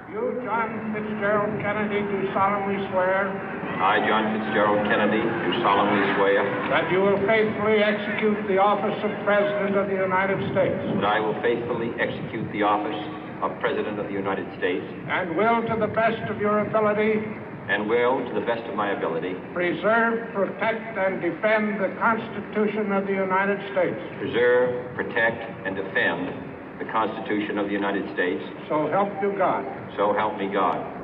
You, John Fitzgerald Kennedy, do solemnly swear. I, John Fitzgerald Kennedy, do solemnly swear. That you will faithfully execute the office of President of the United States. That I will faithfully execute the office of President of the United States. And will, to the best of your ability. And will, to the best of my ability. Preserve, protect, and defend the Constitution of the United States. Preserve, protect, and defend the Constitution of the United States. So help you God. So help me God.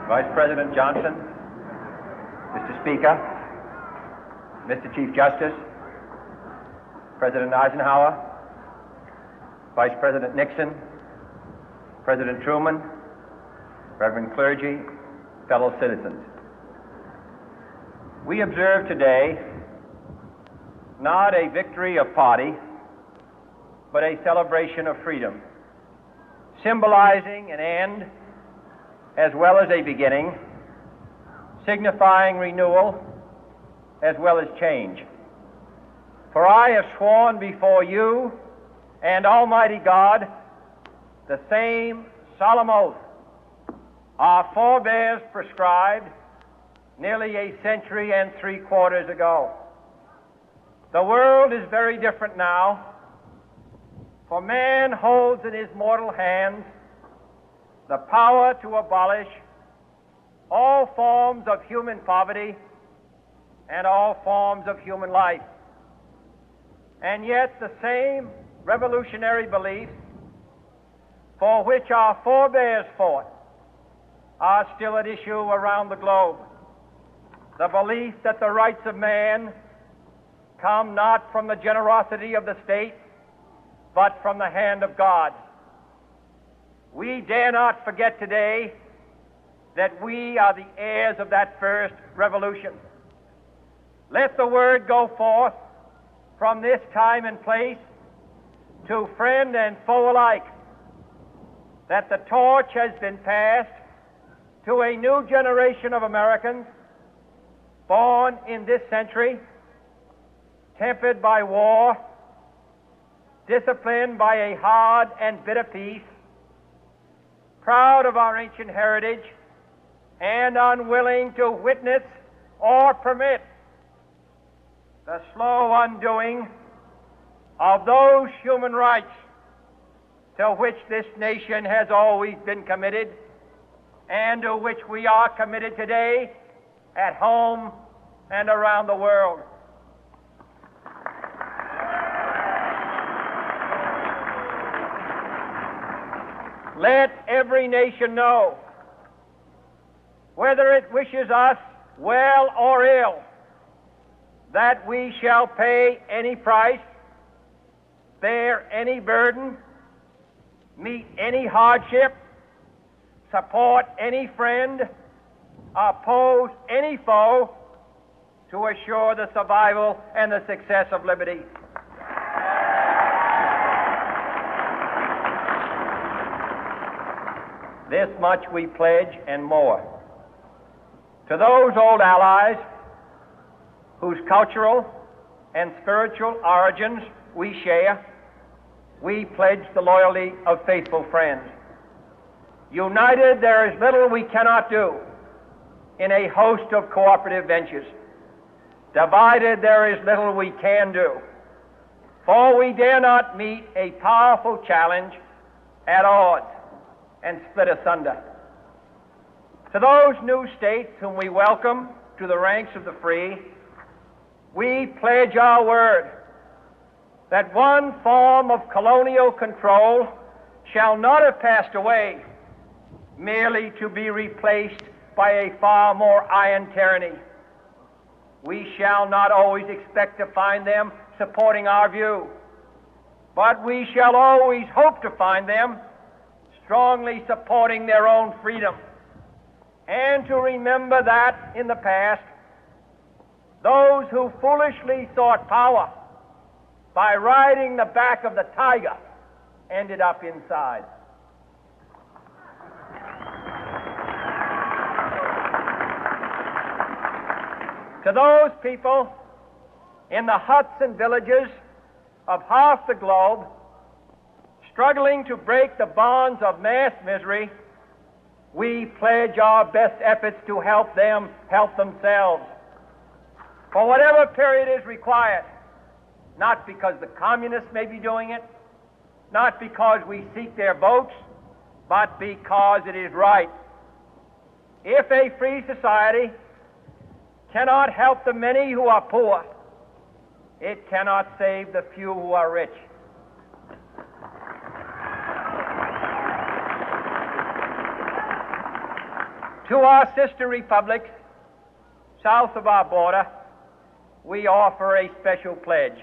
Vice President Johnson, Mr. Speaker, Mr. Chief Justice, President Eisenhower, Vice President Nixon, President Truman, Reverend clergy, fellow citizens. We observe today not a victory of party, but a celebration of freedom, symbolizing an end as well as a beginning, signifying renewal as well as change. For I have sworn before you and Almighty God the same solemn oath our forebears prescribed nearly a century and 3/4 ago. The world is very different now, for man holds in his mortal hands the power to abolish all forms of human poverty and all forms of human life. And yet the same revolutionary beliefs for which our forebears fought are still at issue around the globe. The belief that the rights of man come not from the generosity of the state, but from the hand of God. We dare not forget today that we are the heirs of that first revolution. Let the word go forth from this time and place to friend and foe alike that the torch has been passed to a new generation of Americans born in this century, tempered by war, disciplined by a hard and bitter peace, proud of our ancient heritage, and unwilling to witness or permit the slow undoing of those human rights to which this nation has always been committed and to which we are committed today at home and around the world. Let every nation know, whether it wishes us well or ill, that we shall pay any price, bear any burden, meet any hardship, support any friend, oppose any foe to assure the survival and the success of liberty. This much we pledge and more. To those old allies whose cultural and spiritual origins we share, we pledge the loyalty of faithful friends. United, there is little we cannot do in a host of cooperative ventures. Divided, there is little we can do, for we dare not meet a powerful challenge at odds and split asunder. To those new states whom we welcome to the ranks of the free, we pledge our word that one form of colonial control shall not have passed away, merely to be replaced by a far more iron tyranny. We shall not always expect to find them supporting our view, but we shall always hope to find them strongly supporting their own freedom, and to remember that in the past, those who foolishly sought power by riding the back of the tiger ended up inside. To those people in the huts and villages of half the globe struggling to break the bonds of mass misery, we pledge our best efforts to help them help themselves for whatever period is required, not because the communists may be doing it, not because we seek their votes, but because it is right. If a free society cannot help the many who are poor, it cannot save the few who are rich. To our sister republics south of our border, we offer a special pledge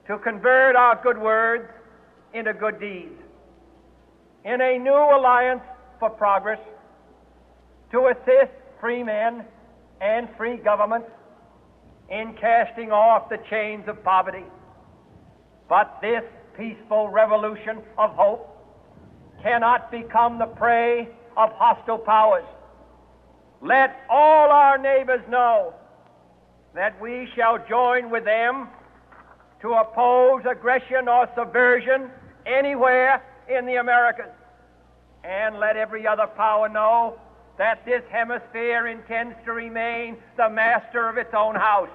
to convert our good words into good deeds, in a new alliance for progress, to assist free men and free governments in casting off the chains of poverty. But this peaceful revolution of hope cannot become the prey of hostile powers. Let all our neighbors know that we shall join with them to oppose aggression or subversion anywhere in the Americas. And let every other power know that this hemisphere intends to remain the master of its own house.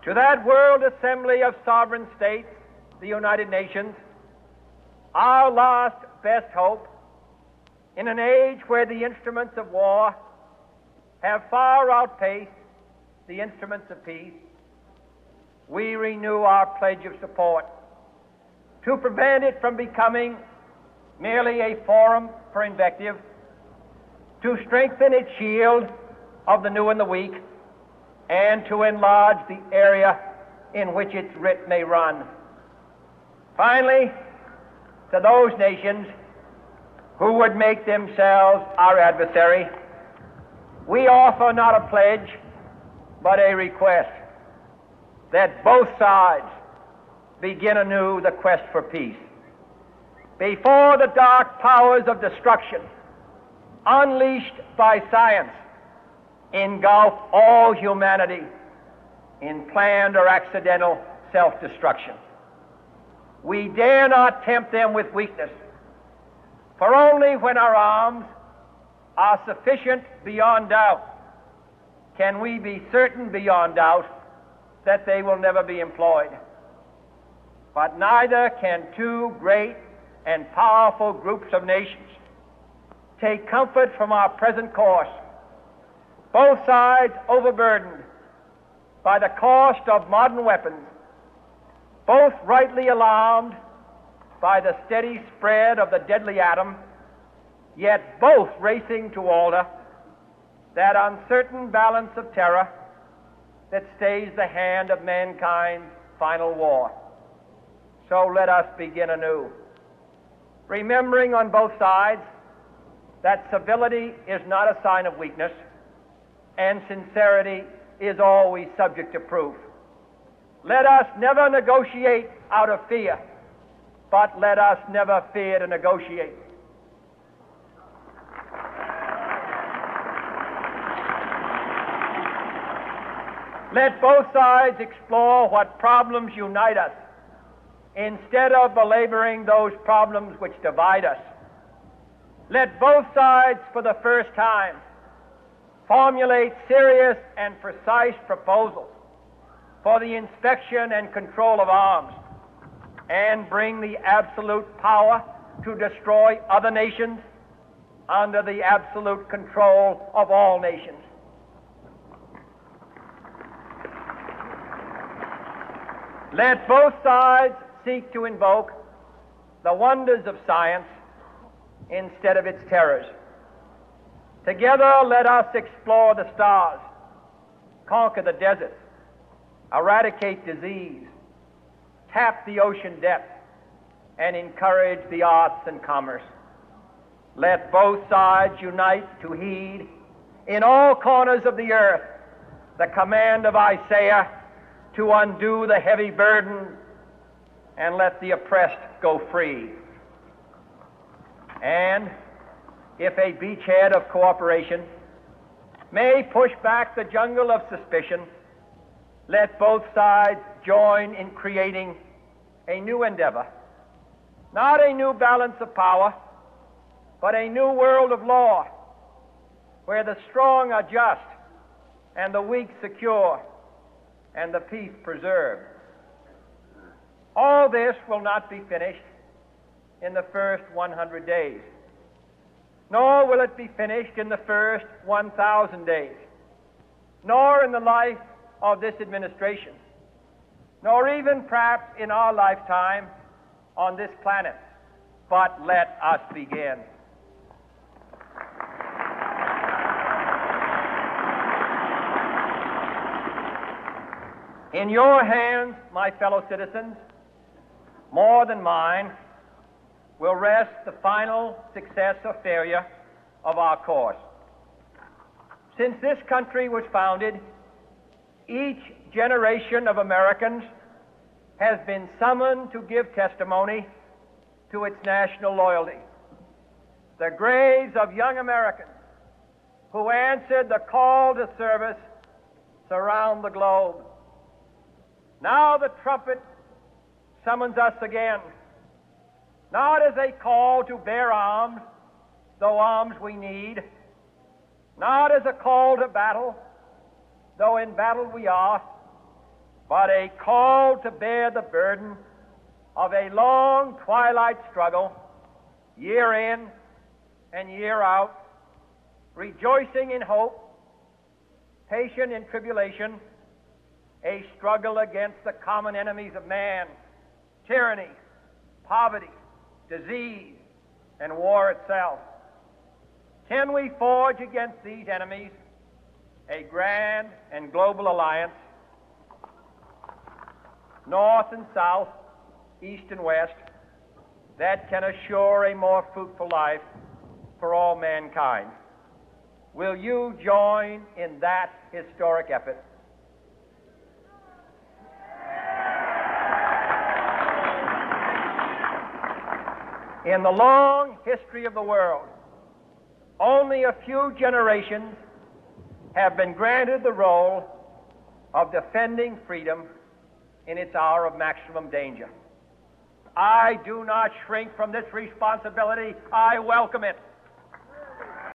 To that World Assembly of Sovereign States, the United Nations, our last best hope, in an age where the instruments of war have far outpaced the instruments of peace, we renew our pledge of support to prevent it from becoming merely a forum for invective, to strengthen its shield of the new and the weak, and to enlarge the area in which its writ may run. Finally, to those nations who would make themselves our adversary, we offer not a pledge, but a request that both sides begin anew the quest for peace. Before the dark powers of destruction, unleashed by science, engulf all humanity in planned or accidental self-destruction, we dare not tempt them with weakness, for only when our arms are sufficient beyond doubt can we be certain beyond doubt that they will never be employed. But neither can two great and powerful groups of nations take comfort from our present course, both sides overburdened by the cost of modern weapons, both rightly alarmed by the steady spread of the deadly atom, yet both racing to alter that uncertain balance of terror that stays the hand of mankind's final war. So let us begin anew, remembering on both sides that civility is not a sign of weakness, and sincerity is always subject to proof. Let us never negotiate out of fear, but let us never fear to negotiate. Let both sides explore what problems unite us, instead of belaboring those problems which divide us. Let both sides, for the first time, formulate serious and precise proposals for the inspection and control of arms, and bring the absolute power to destroy other nations under the absolute control of all nations. Let both sides seek to invoke the wonders of science instead of its terrors. Together, let us explore the stars, conquer the deserts, eradicate disease, tap the ocean depth, and encourage the arts and commerce. Let both sides unite to heed in all corners of the earth the command of Isaiah to undo the heavy burden and let the oppressed go free. And if a beachhead of cooperation may push back the jungle of suspicion, let both sides join in creating a new endeavor, not a new balance of power, but a new world of law, where the strong are just and the weak secure and the peace preserved. All this will not be finished in the first 100 days, nor will it be finished in the first 1,000 days, nor in the life of this administration, nor even perhaps in our lifetime on this planet. But let us begin. In your hands, my fellow citizens, more than mine, will rest the final success or failure of our course. Since this country was founded, each generation of Americans has been summoned to give testimony to its national loyalty. The graves of young Americans who answered the call to service surround the globe. Now the trumpet summons us again, not as a call to bear arms, though arms we need, not as a call to battle, though in battle we are, but a call to bear the burden of a long twilight struggle, year in and year out, rejoicing in hope, patient in tribulation, a struggle against the common enemies of man, tyranny, poverty, disease, and war itself. Can we forge against these enemies a grand and global alliance, north and south, east and west, that can assure a more fruitful life for all mankind? Will you join in that historic effort? In the long history of the world, only a few generations have been granted the role of defending freedom in its hour of maximum danger. I do not shrink from this responsibility. I welcome it.